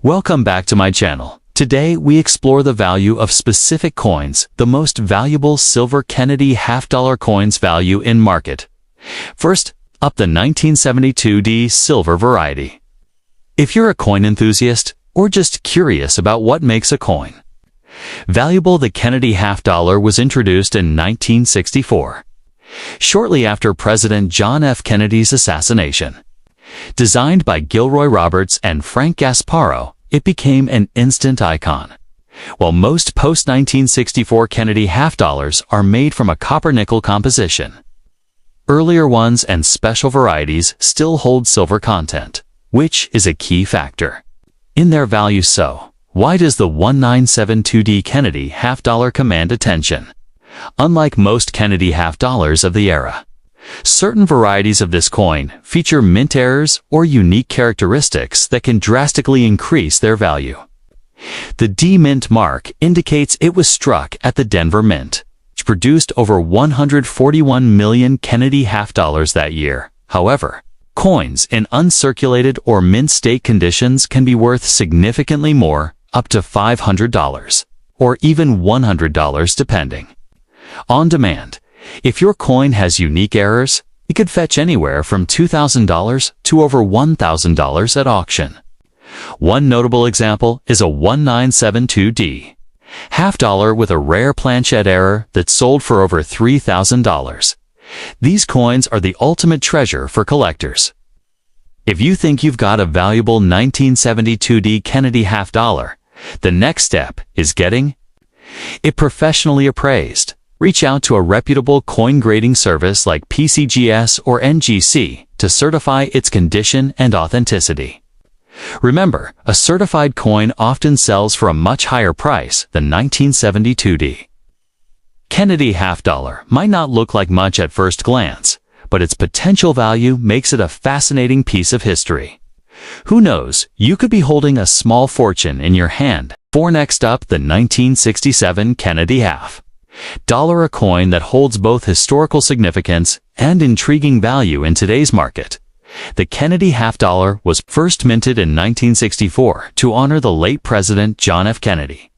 Welcome back to my channel. Today we explore the value of specific coins, the most valuable silver Kennedy half-dollar coins value in market. First, up the 1972D silver variety. If you're a coin enthusiast or just curious about what makes a coin valuable, the Kennedy half-dollar was introduced in 1964, shortly after President John F. Kennedy's assassination. Designed by Gilroy Roberts and Frank Gasparro, it became an instant icon. While most post-1964 Kennedy half-dollars are made from a copper-nickel composition, earlier ones and special varieties still hold silver content, which is a key factor in their value. So, why does the 1972D Kennedy half-dollar command attention? Unlike most Kennedy half-dollars of the era, certain varieties of this coin feature mint errors or unique characteristics that can drastically increase their value. The D Mint mark indicates it was struck at the Denver Mint, which produced over 141 million Kennedy half-dollars that year. However, coins in uncirculated or mint state conditions can be worth significantly more, up to $500, or even $100 depending on demand. If your coin has unique errors, it could fetch anywhere from $2,000 to over $1,000 at auction. One notable example is a 1972D half-dollar with a rare planchette error that sold for over $3,000. These coins are the ultimate treasure for collectors. If you think you've got a valuable 1972D Kennedy half-dollar, the next step is getting it professionally appraised. Reach out to a reputable coin grading service like PCGS or NGC to certify its condition and authenticity. Remember, a certified coin often sells for a much higher price than 1972D. Kennedy half-dollar might not look like much at first glance, but its potential value makes it a fascinating piece of history. Who knows, you could be holding a small fortune in your hand. For next up, the 1967 Kennedy half-dollar, a coin that holds both historical significance and intriguing value in today's market. The Kennedy half-dollar was first minted in 1964 to honor the late President John F. Kennedy.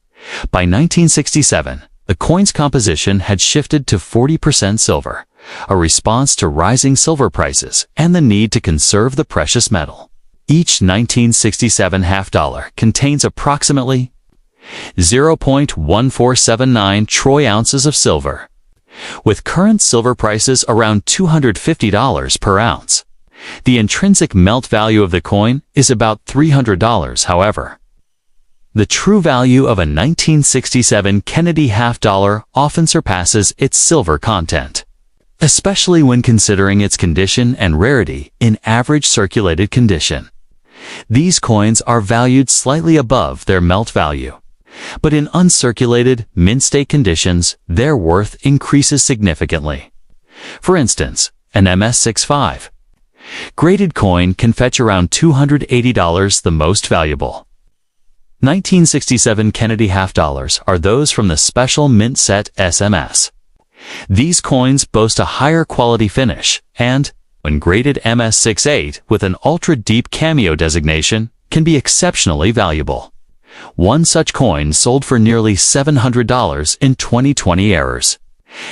By 1967, the coin's composition had shifted to 40% silver, a response to rising silver prices and the need to conserve the precious metal. Each 1967 half-dollar contains approximately 0.1479 troy ounces of silver. With current silver prices around $250 per ounce, the intrinsic melt value of the coin is about $300. However, the true value of a 1967 Kennedy half-dollar often surpasses its silver content, especially when considering its condition and rarity in average circulated condition. These coins are valued slightly above their melt value, but in uncirculated, mint state conditions, their worth increases significantly. For instance, an MS65 graded coin can fetch around $280, the most valuable 1967 Kennedy half-dollars are those from the Special Mint Set SMS. These coins boast a higher quality finish and, when graded MS68 with an ultra-deep cameo designation, can be exceptionally valuable. One such coin sold for nearly $700 in 2020 errors.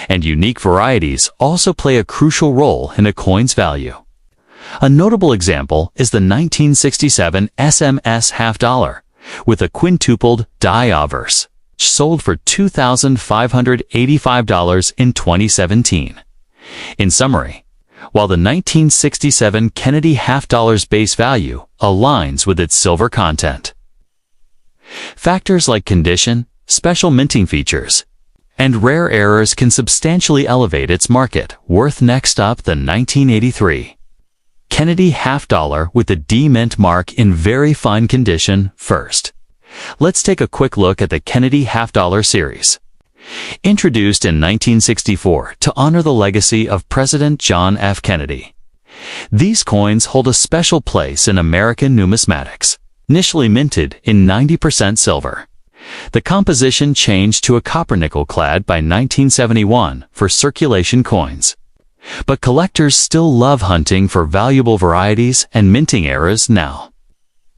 And unique varieties also play a crucial role in a coin's value. A notable example is the 1967 SMS half-dollar with a quintupled die obverse, which sold for $2,585 in 2017. In summary, while the 1967 Kennedy half-dollar's base value aligns with its silver content, factors like condition, special minting features, and rare errors can substantially elevate its market worth. Next up, the 1983 Kennedy half-dollar with the D Mint mark in very fine condition. First, let's take a quick look at the Kennedy half-dollar series. Introduced in 1964 to honor the legacy of President John F. Kennedy, these coins hold a special place in American numismatics. Initially minted in 90% silver, the composition changed to a copper-nickel clad by 1971 for circulation coins. But collectors still love hunting for valuable varieties and minting eras now.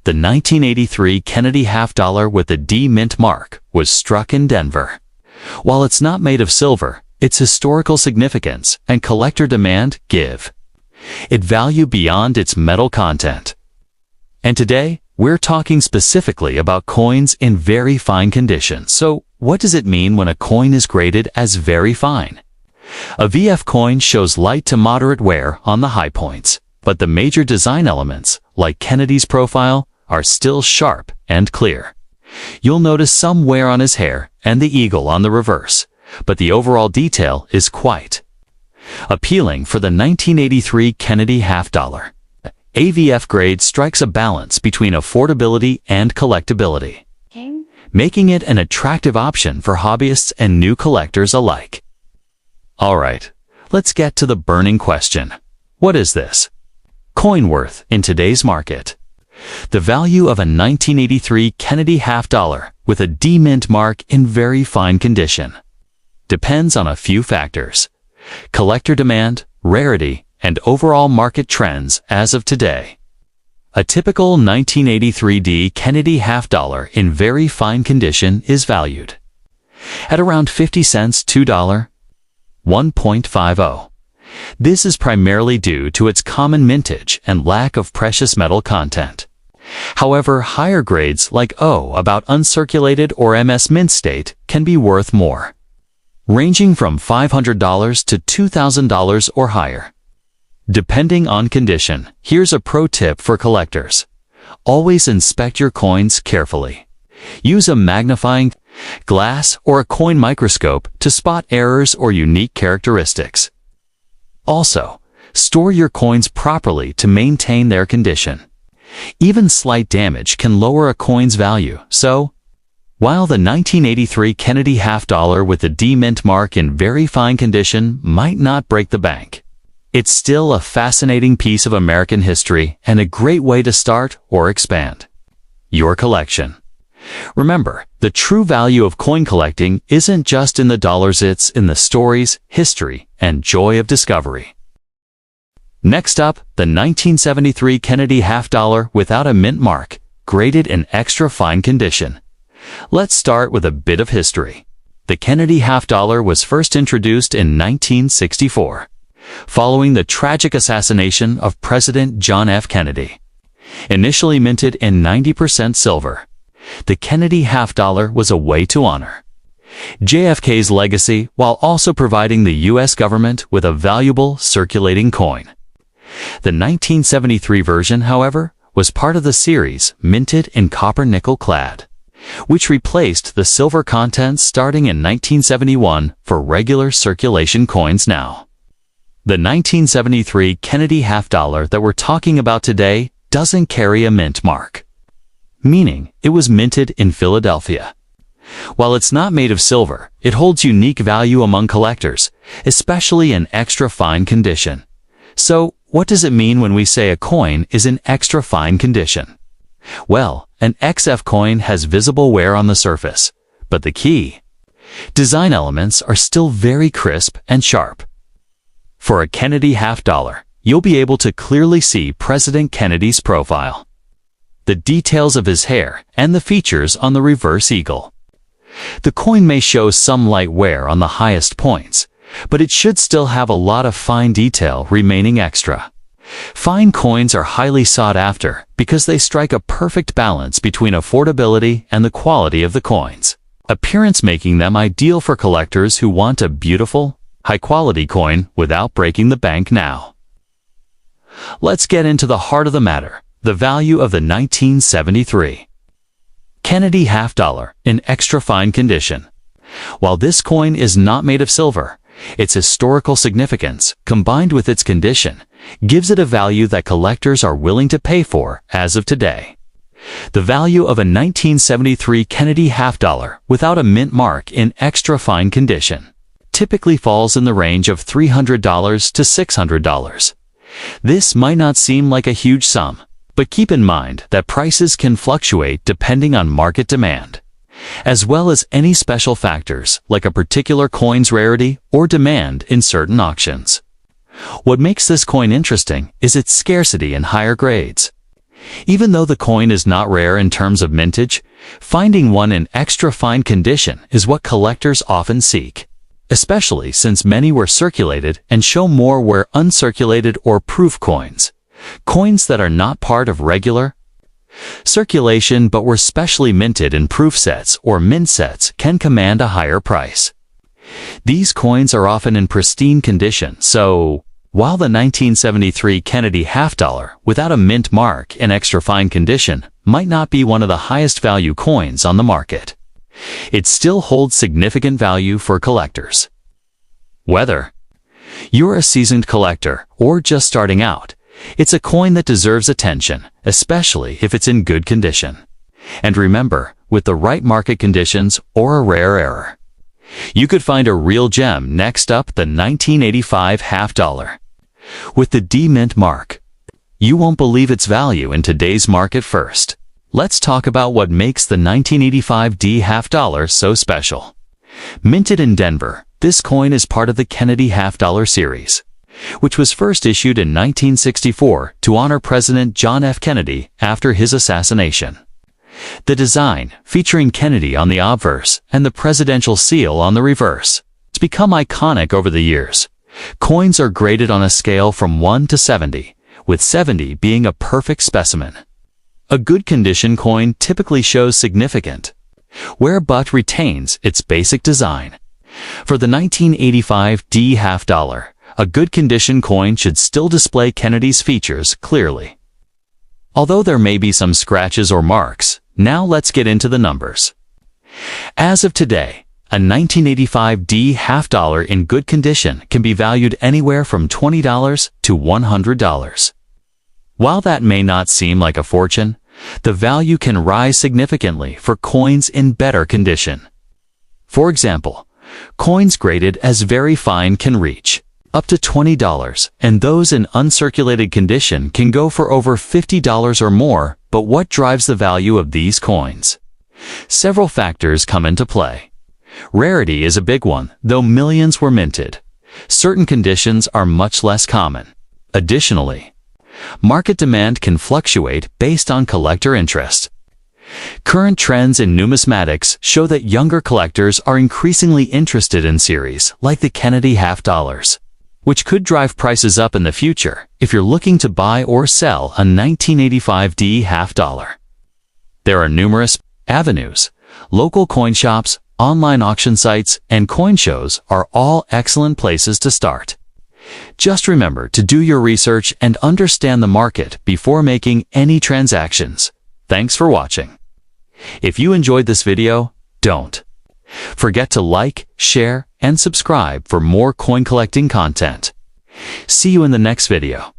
The 1983 Kennedy half-dollar with the D mint mark was struck in Denver. While it's not made of silver, its historical significance and collector demand give it value beyond its metal content. And today, we're talking specifically about coins in very fine condition. So, what does it mean when a coin is graded as very fine? A VF coin shows light to moderate wear on the high points, but the major design elements, like Kennedy's profile, are still sharp and clear. You'll notice some wear on his hair and the eagle on the reverse, but the overall detail is quite appealing for the 1983 Kennedy half-dollar. AVF grade strikes a balance between affordability and collectability, making it an attractive option for hobbyists and new collectors alike. Alright, let's get to the burning question. What is this coin worth in today's market? The value of a 1983 Kennedy half-dollar with a D mint mark in very fine condition depends on a few factors: collector demand, rarity, and overall market trends as of today. A typical 1983 D Kennedy half-dollar in very fine condition is valued at around 50 cents to $1.50. This is primarily due to its common mintage and lack of precious metal content. However, higher grades like O about uncirculated or MS mint state can be worth more, ranging from $500 to $2,000 or higher. Depending on condition, here's a pro tip for collectors. Always inspect your coins carefully. Use a magnifying glass or a coin microscope to spot errors or unique characteristics. Also, store your coins properly to maintain their condition. Even slight damage can lower a coin's value, so while the 1983 Kennedy half-dollar with the D mint mark in very fine condition might not break the bank, it's still a fascinating piece of American history and a great way to start or expand your collection. Remember, the true value of coin collecting isn't just in the dollars, it's in the stories, history, and joy of discovery. Next up, the 1973 Kennedy half-dollar without a mint mark, graded in extra fine condition. Let's start with a bit of history. The Kennedy half-dollar was first introduced in 1964, following the tragic assassination of President John F. Kennedy. Initially minted in 90% silver, the Kennedy half-dollar was a way to honor JFK's legacy while also providing the U.S. government with a valuable circulating coin. The 1973 version, however, was part of the series minted in copper-nickel clad, which replaced the silver contents starting in 1971 for regular circulation coins now. The 1973 Kennedy half-dollar that we're talking about today doesn't carry a mint mark, meaning it was minted in Philadelphia. While it's not made of silver, it holds unique value among collectors, especially in extra fine condition. So, what does it mean when we say a coin is in extra fine condition? Well, an XF coin has visible wear on the surface, but the key design elements are still very crisp and sharp. For a Kennedy half-dollar, you'll be able to clearly see President Kennedy's profile, the details of his hair, and the features on the reverse eagle. The coin may show some light wear on the highest points, but it should still have a lot of fine detail remaining extra. Fine coins are highly sought after because they strike a perfect balance between affordability and the quality of the coins, appearance making them ideal for collectors who want a beautiful, high-quality coin without breaking the bank now. Let's get into the heart of the matter, the value of the 1973 Kennedy half-dollar in extra fine condition. While this coin is not made of silver, its historical significance, combined with its condition, gives it a value that collectors are willing to pay for as of today. The value of a 1973 Kennedy half-dollar without a mint mark in extra fine condition typically falls in the range of $300 to $600. This might not seem like a huge sum, but keep in mind that prices can fluctuate depending on market demand, as well as any special factors like a particular coin's rarity or demand in certain auctions. What makes this coin interesting is its scarcity in higher grades. Even though the coin is not rare in terms of mintage, finding one in extra fine condition is what collectors often seek, especially since many were circulated and show more were uncirculated or proof coins, coins that are not part of regular circulation but were specially minted in proof sets or mint sets can command a higher price. These coins are often in pristine condition, so while the 1973 Kennedy half-dollar without a mint mark in extra fine condition might not be one of the highest value coins on the market, it still holds significant value for collectors. Whether you're a seasoned collector or just starting out, it's a coin that deserves attention, especially if it's in good condition. And remember, with the right market conditions or a rare error, you could find a real gem. Next up, the 1985 half-dollar with the D mint mark. You won't believe its value in today's market. First, let's talk about what makes the 1985 D half-dollar so special. Minted in Denver, this coin is part of the Kennedy half-dollar series, which was first issued in 1964 to honor President John F. Kennedy after his assassination. The design, featuring Kennedy on the obverse and the presidential seal on the reverse, has become iconic over the years. Coins are graded on a scale from 1 to 70, with 70 being a perfect specimen. A good condition coin typically shows significant wear but retains its basic design. For the 1985 D half-dollar, a good condition coin should still display Kennedy's features clearly, although there may be some scratches or marks. Now let's get into the numbers. As of today, a 1985 D half-dollar in good condition can be valued anywhere from $20 to $100. While that may not seem like a fortune, the value can rise significantly for coins in better condition. For example, coins graded as very fine can reach up to $20, and those in uncirculated condition can go for over $50 or more. But what drives the value of these coins? Several factors come into play. Rarity is a big one, though millions were minted. Certain conditions are much less common. Additionally, market demand can fluctuate based on collector interest. Current trends in numismatics show that younger collectors are increasingly interested in series like the Kennedy half-dollars, which could drive prices up in the future if you're looking to buy or sell a 1985 D half-dollar. There are numerous avenues. Local coin shops, online auction sites, and coin shows are all excellent places to start. Just remember to do your research and understand the market before making any transactions. Thanks for watching. If you enjoyed this video, don't forget to like, share, and subscribe for more coin collecting content. See you in the next video.